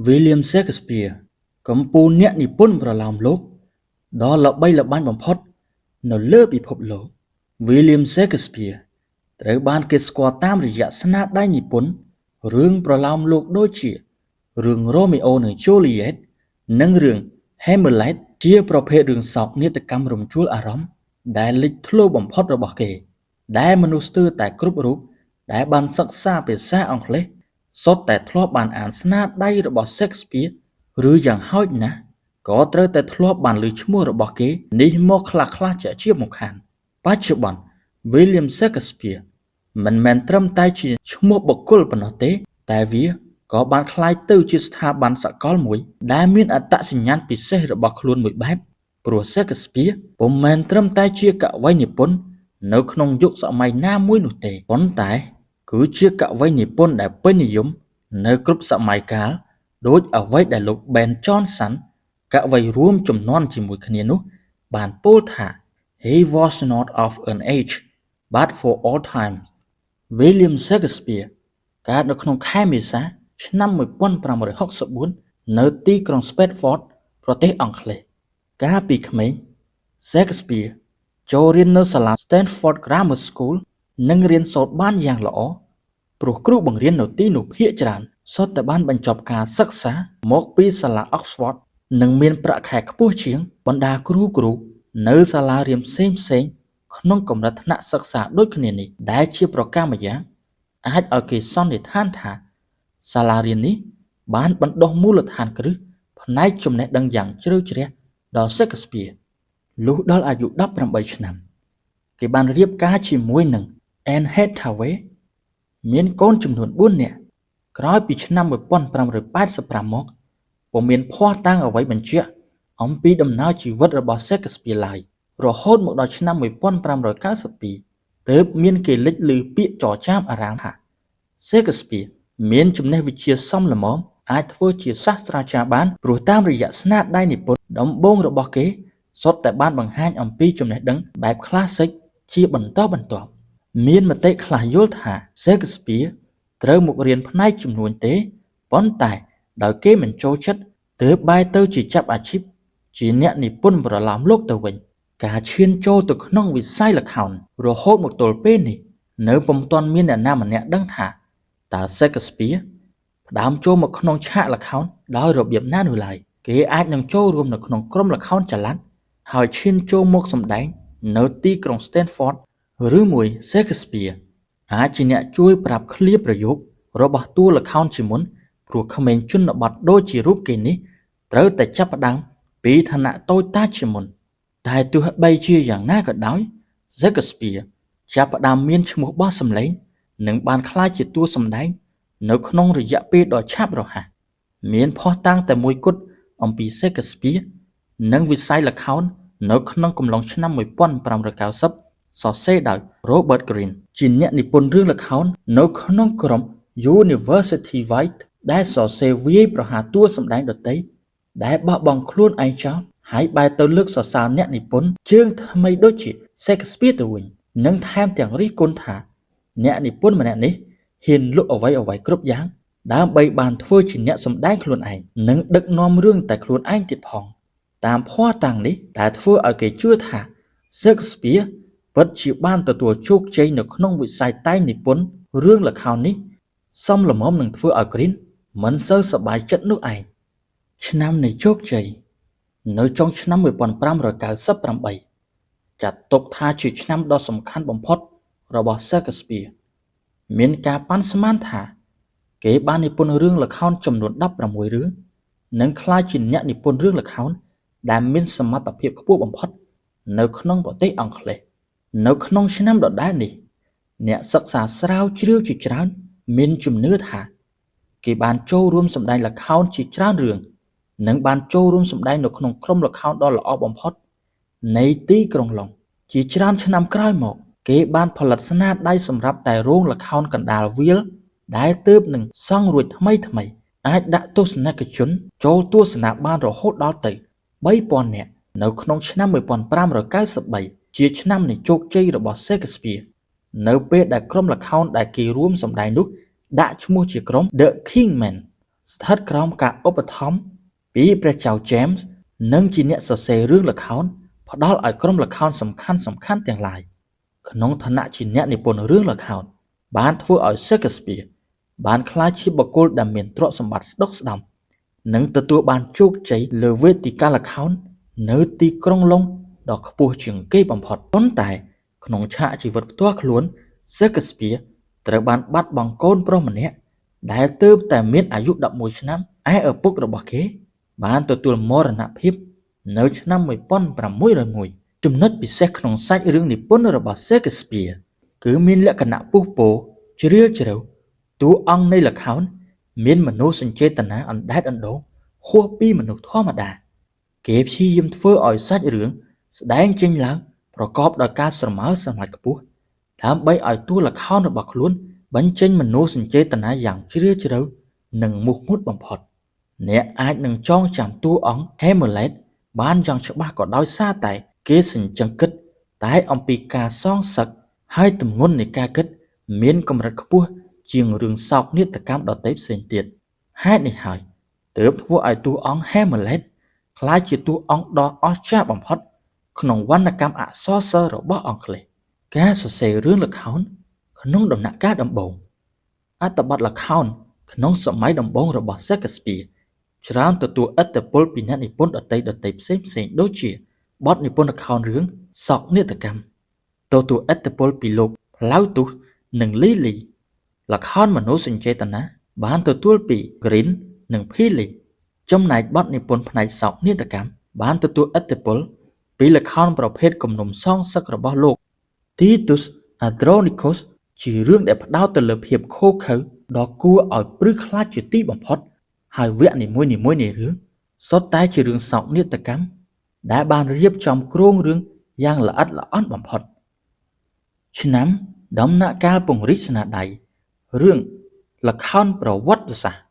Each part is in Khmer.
William Shakespeare កំពូលអ្នកនិពន្ធប្រលោមលោកដ៏ល្បីល្បាញបំផុតនៅលើពិភពលោក William Shakespeare ត្រូវបានគេស្គាល់តាមរយៈស្នាដៃនិពន្ធរឿងប្រលោមលោកដូចជារឿង Romeo និង Juliet និងរឿង Hamlet ជាប្រភេទរឿងសោកនាដកម្មរំជួលអារម្មណ៍ដែលលេចធ្លោបំផុតរបស់គេដែលមនុស្សស្ទើរតែគ្រប់រូបដែលបានសិក្សាភាសាអង់គ្លេសសុទ្ធតែធ្លាប់បានអានស្នាដៃរបស់ Shakespeare ឬយ៉ាងហោចណាស់ក៏ត្រូវតែធ្លាប់បានឮឈ្មោះរបស់គេនេះមកខ្លះៗជាមកខានបច្ចុប្បន្ន William Shakespeare មិនមែនត្រឹមតែជាឈ្មោះបុគ្គលប៉ុណ្ណោះទេតែវាក៏បានក្លាយទៅជាស្ថាប័នសកលមួយដែលមានអត្តសញ្ញាណពិសេសរបស់ខ្លួនមួយបែបព្រោះ Shakespeare ពុំមែនត្រឹមតែជាកវីនិពន្ធនៅក្នុងយុគសម័យណាមួយនោះទេប៉ុន្តែគឺជាកវីនិពន្ធដែលពេញនិយមនៅគ្រប់សម័យកាលដូចអ្វីដែលលោក Ben Jonson កវីរួមជំនាន់ជាមួយគ្នានោះបានពោលថា He was not of an age but for all time William Shakespeare កើតនៅក្នុងខែមេសាឆ្នាំ1564នៅទីក្រុង Stratford ប្រទេសអង់គ្លេសកាលពីក្មេង Shakespeare ចូលរៀននៅសាលា Stanford Grammar School និងរៀនសូត្របានយ៉ាងល្អព្រោះគ្រូបង្រៀននៅទីនោះភាគច្រើនសុទ្ធតែបានបញ្ចប់ការសិក្សាមកពីសាលា Oxford និងមានប្រាក់ខែខ្ពស់ជាងបណ្ដាគ្រូនៅសាលារៀនផ្សេងៗក្នុងកម្រិតថ្នាក់សិក្សាដូចគ្នានេះដែលជាប្រការម្យ៉ាងអាចឲ្យគេសន្និដ្ឋានថាសាលារៀននេះបានបណ្ដុះមូលដ្ឋានគ្រឹះផ្នែកចំណេះដឹងយ៉ាងជ្រៅជ្រះដល់ Shakespeare លុះដល់អាយុ18ឆ្នាំគេបានរៀបការជាមួយនឹង Anne Hathaway មានកូនចំនួន4នាក់ក្រោយពីឆ្នាំ1585មកពុំមានភស្តុតាងអ្វីបញ្ជាក់អំពីដំណើរជីវិតរបស់ Shakespeare ឡើយរហូតមកដល់ឆ្នាំ1592ទើបមានគេលេចឮពាក្យចចាមអារ៉ាមថា Shakespeare មានចំណេះវិជ្ជាសមល្មមអាចធ្វើជាសាស្ត្រាចារ្យបានព្រោះតាមរយៈស្នាដៃនិពន្ធដំបូងរបស់គេសុទ្ធតែបានបង្ហាញអំពីចំណេះដឹងបែប Classic ជាបន្តបន្ទាប់មានមតិខ្លះយល់ថា Shakespeare ត្រូវមករៀនផ្នែកជំនួញទេប៉ុន្តែដោយគេមិនចូលចិត្តទើបបែរទៅជាចាប់អាជីពជាអ្នកនិពន្ធប្រលោមលោកទៅវិញការឈានចូលទៅក្នុងវិស័យល្ខោនរហូតមកទល់ពេលនេះនៅពុំទាន់មានអ្នកណាម្នាក់ដឹងថាតើ Shakespeare ផ្ដើមចូលមកក្នុងឆាកល្ខោនដោយរបៀបណានោះឡើយគេអាចនឹងចូលរួមនៅក្នុងក្រុមល្ខោនចល័តហើយឈានចូលមកសម្ដែងនៅទីក្រុង Stanford ឬមួយ Shakespeare អាចជាអ្នកជួយប្រាប់ឃ្លាប្រយោគរបស់តួល្ខោនជាមុនព្រោះក្មេងជនបទដូចជារូបគេនេះត្រូវតែចាប់ផ្ដើមពីឋានៈតូចតាចជាមុនតែទោះបីជាយ៉ាងណាក៏ដោយ Shakespeare ចាប់ផ្ដើមមានឈ្មោះបោះសម្លេងនិងបានក្លាយជាតួសម្ដែងនៅក្នុងរយៈពេលដ៏ឆាប់រហ័សមានភស្តុតាងតែមួយគត់អំពី Shakespeare និងវិស័យល្ខោននៅក្នុងកំឡុងឆ្នាំ1590សរសេរដោយ Robert Greene ជាអ្នកនិពន្ធរឿងល្ខោននៅក្នុងក្រុម University White ដែលសរសេរវាយប្រហារតួសម្ដែងដទៃដែលបោះបង់ខ្លួនឯងចោលហើយបែរទៅលើកសរសើរអ្នកនិពន្ធជើងថ្មីដូចជា Shakespeare ទៅវិញនិងថែមទាំងរិះគន់ថាអ្នកនិពន្ធម្នាក់នេះហ៊ានលុបអ្វីៗគ្រប់យ៉ាងដើម្បីបានធ្វើជាអ្នកសម្ដែងខ្លួនឯងនិងដឹកនាំរឿងតែខ្លួនឯងទៀតផងតាមភស្តុតាងនេះដែលធ្វើឲ្យគេជឿថា Shakespeare ពិតជាបានទទួលជោគជ័យនៅក្នុងវិស័យតែងនិពន្ធរឿងល្ខោននេះសមល្មមនឹងធ្វើឲ្យ Green មិនសូវសប្បាយចិត្តនោះឯងឆ្នាំនៃជោគជ័យនៅចុងឆ្នាំ1598ចាត់ទុកថាជាឆ្នាំដ៏សំខាន់បំផុតរបស់ Shakespeare មានការប៉ាន់ស្មានថាគេបាននិពន្ធរឿងល្ខោនចំនួន16រឿងនិងក្លាយជាអ្នកនិពន្ធរឿងល្ខោនដែលមានសមត្ថភាពខ្ពស់បំផុតនៅក្នុងប្រទេសអង់គ្លេសនៅក្នុងឆ្នាំដដែលនេះអ្នកសិក្សាស្រាវជ្រាវជាច្រើនមានជំនឿថាគេបានចូលរួមសម្ដែងល្ខោនជាច្រើនរឿងនិងបានចូលរួមសម្ដែងនៅក្នុងក្រុមល្ខោនដ៏ល្អបំផុតនៃទីក្រុងឡុងជាច្រើនឆ្នាំក្រោយមកគេបានផលិតស្នាដៃសម្រាប់តែរោងល្ខោនកណ្ដាលវាលដែលទើបនឹងសង់រួចថ្មីអាចដាក់ទស្សនិកជនចូលទស្សនាបានរហូតដល់ទៅ 3000 នាក់នៅក្នុងឆ្នាំ1593ជាឆ្នាំនៃជោគជ័យរបស់ Shakespeare នៅពេលដែលក្រុមល្ខោនដែលគេរួមសម្ដែងនោះដាក់ឈ្មោះជាក្រុម The Kingmen ស្ថិតក្រោមការឧបត្ថម្ភពីព្រះចៅ James និងជាអ្នកសរសេររឿងល្ខោនផ្ដល់ឲ្យក្រុមល្ខោនសំខាន់ទាំងឡាយក្នុងឋានៈជាអ្នកនិពន្ធរឿងល្ខោនបានធ្វើឲ្យ Shakespeare បានក្លាយជាបុគ្គលដែលមានទ្រព្យសម្បត្តិស្ដុកស្ដម្ភនិងទទួលបានជោគជ័យលើវេទិកាល្ខោននៅទីក្រុងឡុងដ៏ខ្ពស់ជាងគេបំផុតប៉ុន្តែក្នុងឆាកជីវិតផ្ទាល់ខ្លួន Shakespeare ត្រូវបានបាត់បង់កូនប្រុសម្នាក់ដែលទើបតែមានអាយុ11ឆ្នាំឯឪពុករបស់គេបានទទួលមរណភាពនៅឆ្នាំ1601ចំណុចពិសេសក្នុងសាច់រឿងនិពន្ធរបស់ Shakespeare គឺមានលក្ខណៈពុះពោជ្រាលជ្រៅតួអង្គនៃល្ខោនមានមនោសញ្ចេតនាអណ្ដែតអណ្ដូងហួសពីមនុស្សធម្មតាគេព្យាយាមធ្វើឲ្យសាច់រឿងស្ដែងចេញឡើងប្រកបដោយការស្រមើស្រមៃខ្ពស់ដើម្បីឲ្យតួល្ខោនរបស់ខ្លួនបញ្ចេញមនោសញ្ចេតនាយ៉ាងជ្រាលជ្រៅនិងមោះមុតបំផុតអ្នកអាចនឹងចងចាំតួអង្គ Hamlet បានយ៉ាងច្បាស់ក៏ដោយសារតែគេសញ្ជឹងគិតតែអំពីការសងសឹកហើយទម្ងន់នៃការគិតមានកម្រិតខ្ពស់ជាងរឿងសោកនាដកម្មដទៃផ្សេងទៀតហេតុនេះហើយទើបធ្វើឲ្យតួអង្គ Hamlet ក្លាយជាតួអង្គដ៏អស្ចារ្យបំផុតក្នុងវណ្ណកម្មអក្សរសិល្ប៍របស់អង់គ្លេសការសរសេររឿងល្ខោនក្នុងដំណាក់កាលដំបូងអត្ថបទល្ខោនក្នុងសម័យដំបូងរបស់ Shakespeare ច្រើនទទួលឥទ្ធិពលពីអ្នកនិពន្ធដទៃផ្សេងដូចជាបទនិពន្ធល្ខោនរឿងសោកនាដកម្មទទួលឥទ្ធិពលពីលោក Plautus និង Lilly ល្ខោនមនោសញ្ចេតនាបានទទួលពី Greene និង Peele ចំណែកបទនិពន្ធផ្នែកសោកនាដកម្មបានទទួលឥទ្ធិពលពីល្ខោនប្រភេទគំនុំសងសឹករបស់លោក Titus Andronicus ជារឿងដែលផ្ដោតទៅលើភាពឃោរឃៅដ៏គួរឲ្យព្រឺខ្លាចជាទីបំផុតហើយវគ្គនីមួយនៃរឿងសុទ្ធតែជារឿងសោកនាដកម្មដែលបានរៀបចំគ្រោងរឿងយ៉ាងល្អិតល្អន់បំផុតឆ្នាំដំណាក់កាលពង្រីកស្នាដៃរឿងល្ខោនប្រវត្តិសាស្ត្រ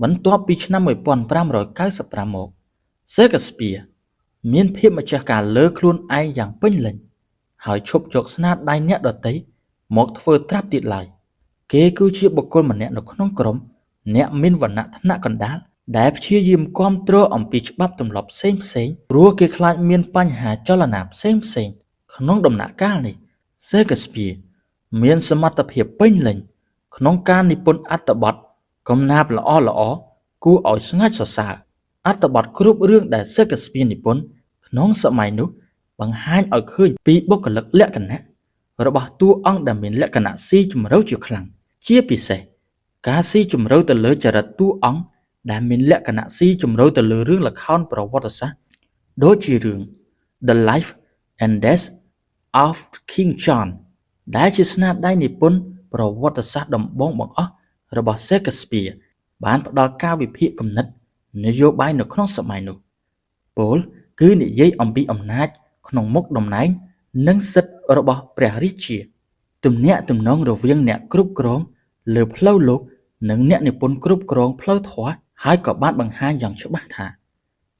បន្ទាប់ពីឆ្នាំ1595មក Shakespeare មានភាពម្ចាស់ការលើខ្លួនឯងយ៉ាងពេញលេញហើយឈប់យកស្នាដៃអ្នកដទៃមកធ្វើត្រាប់ទៀតឡើយគេគឺជាបុគ្គលម្នាក់នៅក្នុងក្រុមអ្នកមានវណ្ណៈថ្នាក់កណ្ដាលដែលព្យាយាមគ្រប់គ្រងអំពីច្បាប់ទម្លាប់ផ្សេងព្រោះគេខ្លាចមានបញ្ហាចលនាផ្សេងក្នុងដំណាក់កាលនេះ Shakespeare មានសមត្ថភាពពេញលេញក្នុងការនិពន្ធអត្ថបទកំណាព្យល្អគួរឲ្យស្ងើចសរសើរអត្ថបទគ្រប់រឿងដែល Shakespeare និពន្ធក្នុងសម័យនោះបង្ហាញឲ្យឃើញពីបុគ្គលិកលក្ខណៈរបស់តួអង្គដែលមានលក្ខណៈស៊ីជម្រៅជាខ្លាំងជាពិសេសការស៊ីជម្រៅទៅលើចរិតតួអង្គដែលមានលក្ខណៈស៊ីជម្រៅទៅលើរឿងល្ខោនប្រវត្តិសាស្ត្រដូចជារឿង The Life and Death of King John ដែលជាស្នាដៃនិពន្ធប្រវត្តិសាស្ត្រដំបូងបង្អស់របស់ Shakespeare បានផ្ដល់ការវិភាគគំនិតនយោបាយនៅក្នុងសម័យនោះពោលគឺនិយាយអំពីអំណាចក្នុងមុខតំណែងនិងសិទ្ធិរបស់ព្រះរាជាទំនាក់ទំនងរវាងអ្នកគ្រប់គ្រងលើផ្លូវលោកនិងអ្នកនិពន្ធគ្រប់គ្រងផ្លូវធម៌ហើយក៏បានបង្ហាញយ៉ាងច្បាស់ថា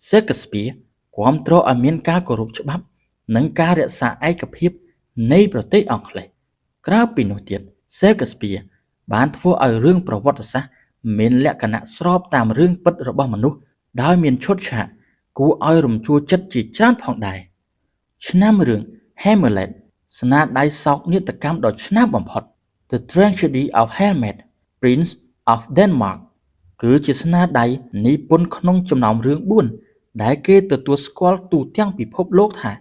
Shakespeare គាំទ្រឲ្យមានការគោរពច្បាប់និងការរក្សាឯកភាពនៃប្រទេសអង់គ្លេសក្រៅពីនោះទៀត Shakespeare បានធ្វើឲ្យរឿងប្រវត្តិសាស្ត្រមានលក្ខណៈស្របតាមរឿងពិតរបស់មនុស្សដោយមានឈុតឆាកគួរឲ្យរំជួលចិត្តជាច្រើនផងដែរឆ្នាំរឿង Hamlet ស្នាដៃសោកនាដកម្មដ៏ឆ្នើមបំផុត The Tragedy of Hamlet Prince of Denmark គឺជាស្នាដៃនិពន្ធក្នុងចំណោមរឿង4ដែលគេទទួលស្គាល់ទូទាំងពិភពលោកថា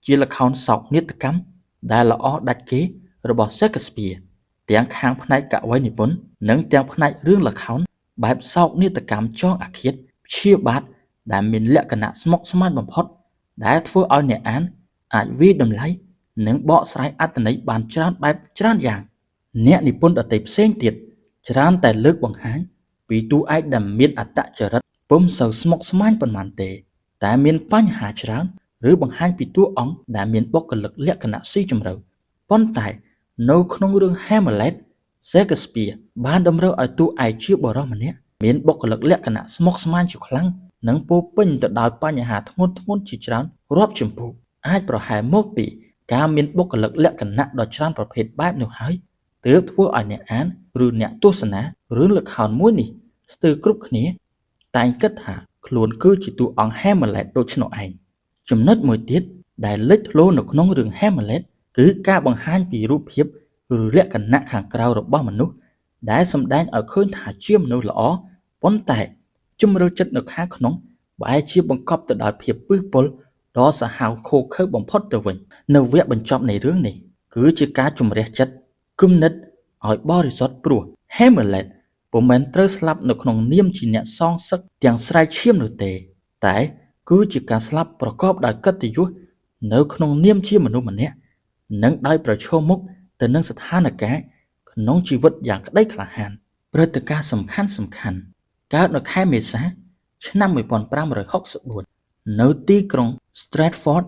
ជាល្ខោនសោកនាដកម្មដែលល្អដាច់គេរបស់ Shakespeare ទាំងខាងផ្នែកកវីនិពន្ធនិងទាំងផ្នែករឿងល្ខោនបែបសោកនាដកម្មចងអាឃាតព្យាបាទដែលមានលក្ខណៈស្មុគស្មាញបំផុតដែលធ្វើឲ្យអ្នកអានអាចវាយតម្លៃនិងបកស្រាយអត្ថន័យបានច្រើនបែបច្រើនយ៉ាងអ្នកនិពន្ធដទៃផ្សេងទៀតច្រើនតែលើកបង្ហាញពីតួឯកដែលមានអត្តចរិតពុំសូវស្មុគស្មាញប៉ុន្មានទេតែមានបញ្ហាច្រើនឬបង្ហាញពីតួអង្គដែលមានបុគ្គលិកលក្ខណៈស៊ីជម្រៅប៉ុន្តែនៅក្នុងរឿង Hamlet Shakespeare បានតម្រូវឲ្យតួឯកជាបុរសម្នាក់មានបុគ្គលិកលក្ខណៈស្មុគស្មាញជាខ្លាំងនិងពោពេញទៅដោយបញ្ហាធ្ងន់ជាច្រើនរាប់ចំពោះអាចប្រហែលមកពីការមានបុគ្គលិកលក្ខណៈដ៏ច្រើនប្រភេទបែបនោះហើយទើបធ្វើឲ្យអ្នកអាន ឬអ្នកទស្សនារឿងល្ខោនមួយនេះស្ទើរគ្រប់គ្នាតែងគិតថាខ្លួនគឺជាតួអង្គ Hamlet ដូច្នោះឯងចំណុចមួយទៀតដែលលេចធ្លោនៅក្នុងរឿង Hamlet គឺការបង្ហាញពីរូបភាពឬលក្ខណៈខាងក្រៅរបស់មនុស្សដែលសម្ដែងឲ្យឃើញថាជាមនុស្សល្អប៉ុន្តែជំរឿចិត្តនៅខាងក្នុងបែរជាបង្កប់ទៅដោយភាពពឹសពុលដ៏សាហាវឃោរឃៅបំផុតទៅវិញនៅវគ្គបញ្ចប់នៃរឿងនេះគឺជាការជំរះចិត្តគំនិតឲ្យបរិសុទ្ធព្រោះ Hamlet ពុំមែនត្រូវស្លាប់នៅក្នុងនាមជាអ្នកសងសឹកទាំងស្រែកឈាមនោះទេតែគឺជាការស្លាប់ប្រកបដោយកិត្តិយសនៅក្នុងនាមជាមនុស្សម្នាក់និងដោយប្រឈមមុខទៅនឹងស្ថានភាពក្នុងជីវិតយ៉ាងក្តីក្លាហានព្រឹត្តិការណ៍សំខាន់កើតនៅខែមេសា ឆ្នាំ 1564 នៅទីក្រុង Stratford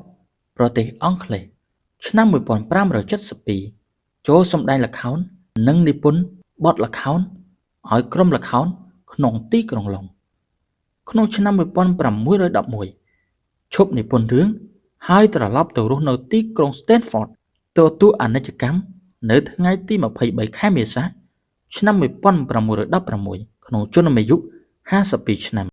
ប្រទេសអង់គ្លេសឆ្នាំ 1572 ចូលសម្ដែងល្ខោននិងនិពន្ធបទល្ខោនឲ្យក្រុមល្ខោនក្នុងទីក្រុងឡុងក្នុងឆ្នាំ 1611 ឈប់និពន្ធរឿងហើយត្រឡប់ទៅរស់នៅទីក្រុង Stanford ទទួលអនិច្ចកម្មនៅថ្ងៃទី 23 ខែមេសា ឆ្នាំ 1616 ក្នុងជន្មាយុ 52 ឆ្នាំ